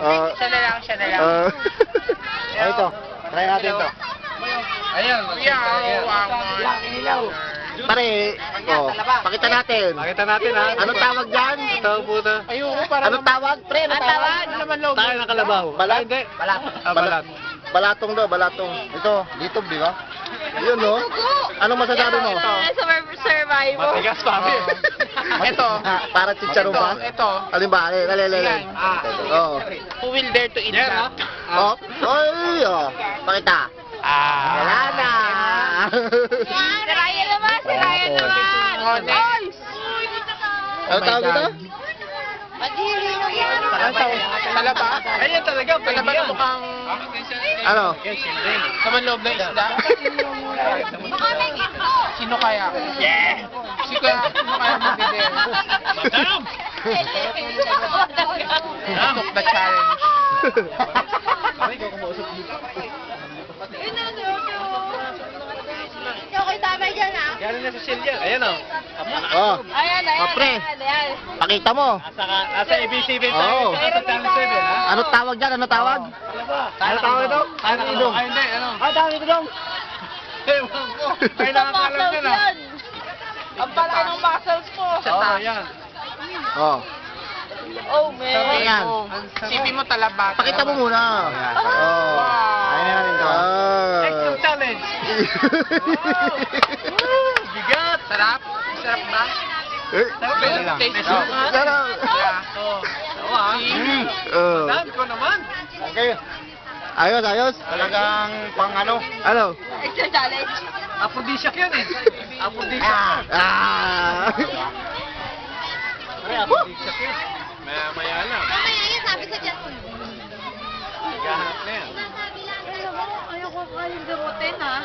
Siya na lang, siya na lang. Ito. Try natin to. Ayan. Pare, pakita natin. Pakita natin ha. Anong tawag dyan? Ito puta. Ayoko para Anong tawag? Pre, anong tawag? Ano naman loob? Tayo ng kalabaw. Balat? Hindi. Balat. Balat. Balatong daw, balatong. Ito, dito, di ba? Yun, no? Anong masasabi mo? Survival. Matigas pa. Ito. Para chicharon ba? Ito. Alin ba? Alin. Yan. Oo. Who will dare to eat Yan that? Oh, ay, oh. Pakita. Wala na. Sirayan naman, sirayan naman. Oh, next. Ano tawag ito? Talaba? Ayan talaga. Talaba na mukhang Ano? naman loob ng isda? Sino kaya? Sino kaya mag-dare? Took the challenge. Okay, tama dyan ah. Yan na si Celia. Ayan o. Oh. Ayan, Oh, pre. ayan. Pakita mo. Nasa ABC Oo. tayo. Nasa Channel 7 ha. Ano tawag dyan? Ano tawag? Ano tawag ito? Ano idong? Ay hindi. Ano? tawag ito dong. Ewan ko. Ay nakakalam dyan ha. Ang palaki ng muscles mo. Oo, yan. Oh. Oh, man. Ayan. Sipin mo talaba. Pakita mo muna. Oh. Ayun natin ito. Extra Ah. challenge. Bigat. Sarap? Sarap ba? Eh, Taste Oh. mo. sarap. Oh. Dad ko naman. Okay. Ayos, ayos. Talagang pang ano. Ano? Extra challenge. Aphrodisiac yan eh. Aphrodisiac. Ah. Pare, aphrodisiac yan. Maya lang. Mamaya yan, sabi ko dyan. Naghahanap na yan. Alam mo, ayaw ko kaling gamutin ha.